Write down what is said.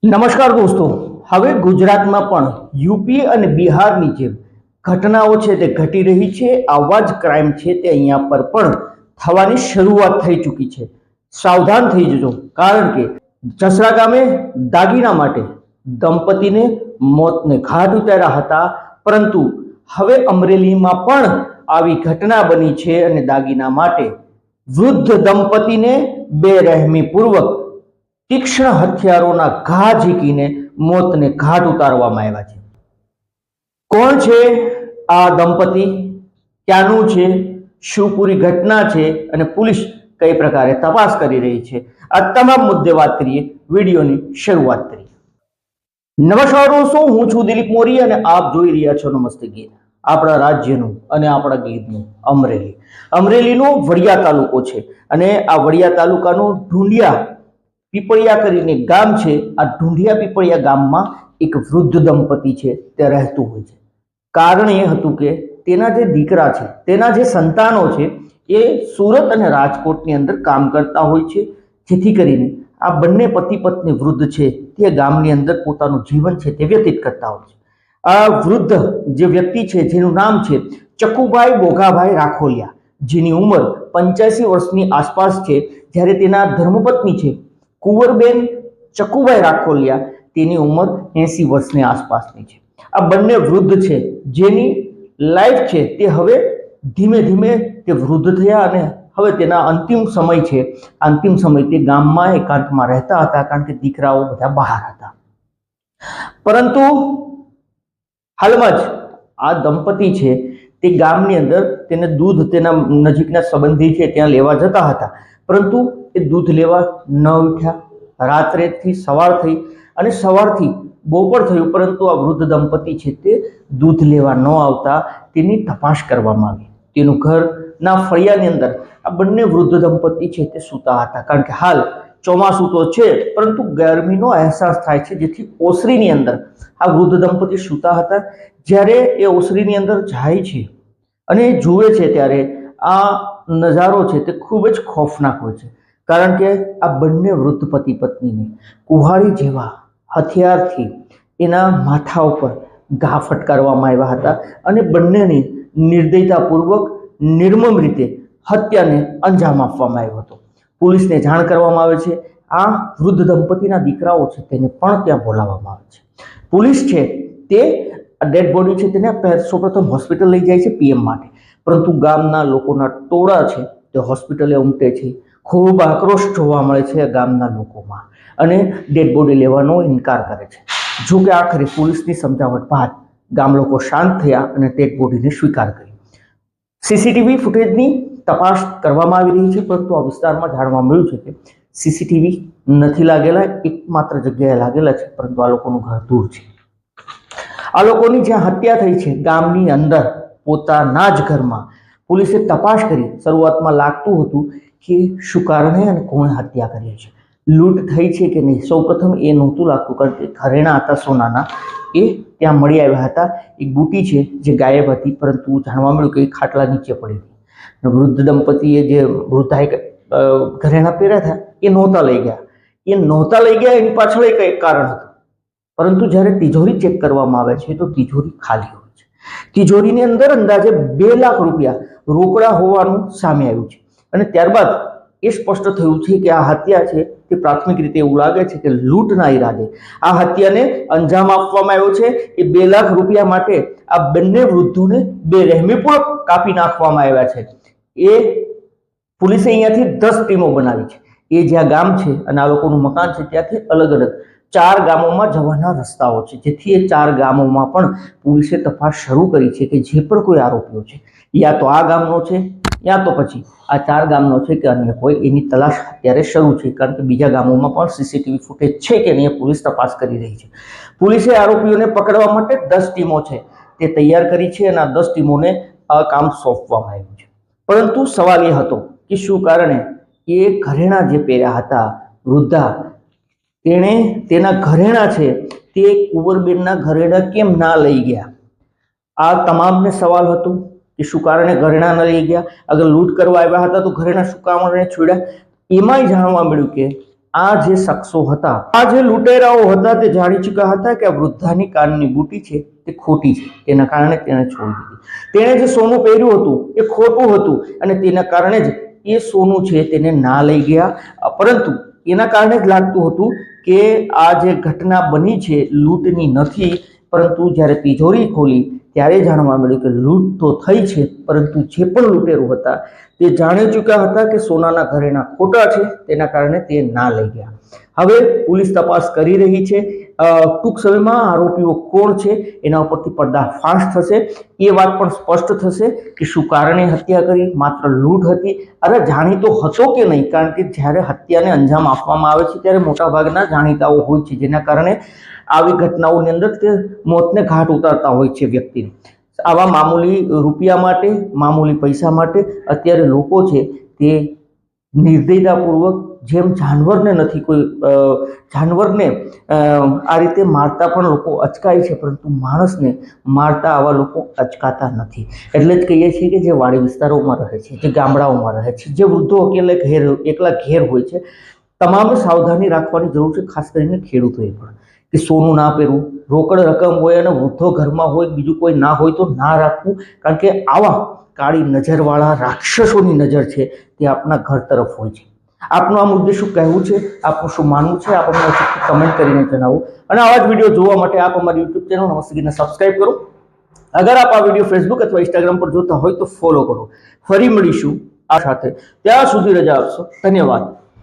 નમસ્કાર દોસ્તો, હવે ગુજરાતમાં પણ યુપી અને બિહારની જેમ ઘટનાઓ છે તે ઘટી રહી છે. આવા જ ક્રાઇમ છે તે અહીંયા પર પણ થવાની શરૂઆત થઈ ચૂકી છે. સાવધાન થઈ જજો, કારણ કે જસરા ગામે દાગીના માટે દંપતીને મોતને ઘાટ ઉતાર્યા હતા, પરંતુ હવે અમરેલીમાં પણ આવી ઘટના બની છે અને દાગીના માટે વૃદ્ધ દંપતીને બેરહેમીપૂર્વક તીક્ષ્ણ હથિયારોના ઘા ઝીકીને મોતને ઘાટ ઉતારવામાં આવ્યા છે. કોણ છે આ દંપતી, ક્યાંનું છે, શું પૂરી ઘટના છે અને પોલીસ કઈ પ્રકારે તપાસ કરી રહી છે, આ તમામ મુદ્દે વાત કરીએ. વિડીયોની શરૂઆત કરીએ. નમસ્કાર દોસ્તો, હું છું દિલીપ મોરી અને આપ જોઈ રહ્યા છો નમસ્તે ગીત, આપણા રાજ્યનું અને આપણા ગીતનું અમરેલી. અમરેલીનો વડિયા તાલુકો છે અને આ વડિયા તાલુકાનું ઢુંડિયા પીપળિયા કરીને ગામ છે. આ ઢુંડિયા પીપળિયા ગામમાં એક વૃદ્ધ દંપતી છે તે રહેતું હોય છે. કારણ એ હતું કે તેના જે દીકરા છે, તેના જે સંતાનો છે એ સુરત અને રાજકોટની અંદર કામ કરતા હોય છે, જેથી કરીને આ બંને પતિ પત્ની વૃદ્ધ છે તે ગામની અંદર પોતાનું જીવન છે તે વ્યતીત કરતા હોય છે. આ વૃદ્ધ જે વ્યક્તિ છે જેનું નામ છે ચકુભાઈ બોઘાભાઈ રાખોલિયા, જેની ઉંમર 85 વર્ષની આસપાસ છે, જ્યારે તેના ધર્મપત્ની છે કુંવરબેન ચકુભાઈ રાખોલિયા, તેની ઉંમર 80 વર્ષની આસપાસની છે. આ બંને વૃદ્ધ છે જેની લાઈફ છે તે હવે ધીમે ધીમે તે વૃદ્ધ થયા અને હવે તેના અંતિમ સમય છે. અંતિમ સમય તે ગામમાં એકાંતમાં રહેતા હતા, કારણ કે દીકરાઓ બધા બહાર હતા. પરંતુ હાલમાં જ આ દંપતી છે તે ગામની અંદર તેને દૂધ તેના નજીકના સંબંધી છે ત્યાં લેવા જતા હતા, પરંતુ એ દૂધ લેવા ન ઉઠ્યા. રાત્રેથી સવાર થઈ અને સવારથી બપોર થયું, પરંતુ આ વૃદ્ધ દંપતી છે તે દૂધ લેવા ન આવતા તેની તપાસ કરવામાં આવી. તેનું ઘરના ફળિયાની અંદર આ બંને વૃદ્ધ દંપતી છે તે સૂતા હતા, કારણ કે હાલ ચોમાસું તો છે પરંતુ ગરમીનો અહેસાસ થાય છે, જેથી ઓસરીની અંદર આ વૃદ્ધ દંપતી સૂતા હતા. જ્યારે એ ઓસરીની અંદર જાય છે અને જુએ છે ત્યારે આ નજારો છે તે ખૂબ જ ખોફનાક હોય છે, કારણ કે આ બંને વૃદ્ધ પતિ પત્નીને કુહાડી જેવા હથિયારથી એના માથા ઉપર ઘા ફટકારવામાં આવ્યા હતા અને બંનેની નિર્દયતાપૂર્વક નિર્મમ રીતે હત્યાને અંજામ આપવામાં આવ્યો હતો. પોલીસને જાણ કરવામાં આવે છે. આ વૃદ્ધ દંપતીના દીકરાઓ છે તેને પણ ત્યાં બોલાવવામાં આવે છે. પોલીસ છે તે ડેડ બોડી છે તેને સૌપ્રથમ હોસ્પિટલ લઈ જાય છે પીએમ માટે, પરંતુ ગામના લોકોના ટોળા છે તે હોસ્પિટલે ઉમટે છે. ખૂબ આક્રોશ જોવા મળે છે ગામના લોકોમાં અને ડેડ બોડી લેવાનો ઇનકાર કરે છે. જો કે આખરે પોલીસની સમજાવટ બાદ ગામ લોકો શાંત થયા અને ડેડ બોડીને સ્વીકાર કરી. સીસીટીવી ફૂટેજની તપાસ કરવામાં આવી રહી છે, પરંતુ આ વિસ્તારમાં જાણવા મળ્યું છે કે સીસીટીવી નથી લાગેલા, એકમાત્ર જગ્યાએ લાગેલા છે, પરંતુ આ લોકોનું ઘર દૂર છે. આ લોકોની જ્યાં હત્યા થઈ છે ગામની અંદર પોતાના જ ઘરમાં પોલીસે તપાસ કરી. શરૂઆતમાં લાગતું હતું કે શું કારણે અને કોણે હત્યા કરી છે, લૂંટ થઈ છે કે નહીં. સૌપ્રથમ એ નહોતું લાગતું, કારણ કે ઘરેણા હતા સોનાના, એ ત્યાં મળી આવ્યા હતા. એક બુટી છે જે ગાયબ હતી, પરંતુ જાણવા મળ્યું કે એ ખાટલા નીચે પડી હતી. વૃદ્ધ દંપતીએ જે વૃદ્ધાએ ઘરેણા પહેર્યા હતા એ નહોતા લઈ ગયા. એની પાછળ એક કારણ હતું, પરંતુ જ્યારે તિજોરી ચેક કરવામાં આવે છે તો તિજોરી ખાલી હોય છે. તિજોરીની અંદર અંદાજે 2 લાખ રૂપિયા રોકડા હોવાનું સામે આવ્યું છે અને ત્યારબાદ એ સ્પષ્ટ થયું છે કે આ હત્યા છે તે પ્રાથમિક રીતે એવું લાગે છે કે લૂંટના ઈરાદે આ હત્યાને અંજામ આપવામાં આવ્યો છે. એ 2 લાખ રૂપિયા માટે આ બંને વૃદ્ધોને બેરહેમીપૂર્વક કાપી નાખવામાં આવ્યા છે. એ પોલીસે અહીંયાથી 10 ટીમો બનાવી છે. એ જ્યાં ગામ છે અને આ લોકોનું મકાન છે ત્યાંથી અલગ અલગ 4 ગામોમાં જવાના રસ્તાઓ છે, જેથી એ 4 ગામોમાં પણ પોલીસે તપાસ શરૂ કરી છે કે જે પણ કોઈ આરોપીઓ છે યા તો આ ગામનો છે યા તો પછી આ 4 ગામનો છે કે અન્ય કોઈ, એની તલાશ અત્યારે શરૂ છે, કારણ કે બીજા ગામોમાં પણ સીસીટીવી ફૂટેજ છે કે નહીં પોલીસ તપાસ કરી રહી છે. પોલીસે આરોપીઓને પકડવા માટે 10 ટીમો છે તે તૈયાર કરી છે અને આ 10 ટીમોને આ કામ સોંપવામાં આવ્યું છે. પરંતુ સવાલ એ હતો કે શું કારણે એ ઘરેણા જે પહેર્યા હતા વૃદ્ધા, તેણે તેના ઘરેણા છે તે કુંવરબેનના ઘરેણા કેમ ના લઈ ગયા? આ તમામને સવાલ હતું કે શું કારણે ઘરેણા ન લઈ ગયા. અગર લૂંટ કરવા આવ્યા હતા તો ઘરેણા શું કામ છોડ્યા? એમાંય જાણવા મળ્યું કે આ જે શખ્સો હતા, આ જે લૂંટેરાઓ હતા, તે જાણી ચૂક્યા હતા કે આ વૃદ્ધાની કાનની બુટી છે તે ખોટી છે, તેના કારણે તેણે છોડી દીધી. તેણે જે સોનું પહેર્યું હતું એ ખોટું હતું અને તેના કારણે જ એ સોનું છે તેને ના લઈ ગયા. પરંતુ એના કારણે જ લાગતું હતું કે આ જે ઘટના બની છે લૂંટની નથી, પરંતુ જ્યારે તિજોરી ખોલી ત્યારે જાણવા મળ્યું કે લૂંટ તો થઈ છે, પરંતુ જે પણ લૂંટેરો હતા તે જાણી ચૂક્યા હતા કે સોનાના ઘરેણા ખોટા છે, તેના કારણે તે ના લઈ ગયા. હવે પોલીસ તપાસ કરી રહી છે. ટૂંક સમયમાં આરોપીઓ કોણ છે એના ઉપરથી પર્દાફાશ થશે. એ વાત પણ સ્પષ્ટ થશે કે શું કારણે હત્યા કરી, માત્ર લૂંટ હતી, અરે જાણીતો હતો કે નહીં, કારણ કે જ્યારે હત્યાને અંજામ આપવામાં આવે છે ત્યારે મોટાભાગના જાણીતાઓ હોય છે, જેના કારણે આવી ઘટનાઓની અંદર તે મોતને ઘાટ ઉતારતા હોય છે વ્યક્તિને. આવા મામૂલી રૂપિયા માટે, મામૂલી પૈસા માટે અત્યારે લોકો છે તે નિર્દયતાપૂર્વક, જેમ જાનવરને નથી કોઈ જાનવરને આ રીતે મારતા પણ લોકો અચકાય છે, પરંતુ માણસને મારતા આવા લોકો અચકાતા નથી. એટલે જ કહીએ છીએ કે જે વાડી વિસ્તારોમાં રહે છે, જે ગામડાઓમાં રહે છે, જે વૃદ્ધો એકલા ઘેર હોય છે, તમામ સાવધાની રાખવાની જરૂર છે, ખાસ કરીને ખેડૂતોએ પણ, કે સોનું ના પહેરવું, રોકડ રકમ હોય અને વૃદ્ધો ઘરમાં હોય, બીજું કોઈ ના હોય તો ના રાખવું, કારણ કે આવા કાળી નજરવાળા રાક્ષસોની નજર છે તે આપણા ઘર તરફ હોય છે. આપનું આ મુદ્દે શું કહેવું છે, આપનું શું માનવું છે, આપ અમને કમેન્ટ કરીને જણાવો. અને આવા જ વિડીયો જોવા માટે આપ અમારી યુટ્યુબ ચેનલ નમસ્તે સબસ્ક્રાઇબ કરો. અગર આપ આ વિડીયો ફેસબુક અથવા ઇન્સ્ટાગ્રામ પર જોતા હોય તો ફોલો કરો. ફરી મળીશું આ સાથે, ત્યાં સુધી રજા આપશો. ધન્યવાદ.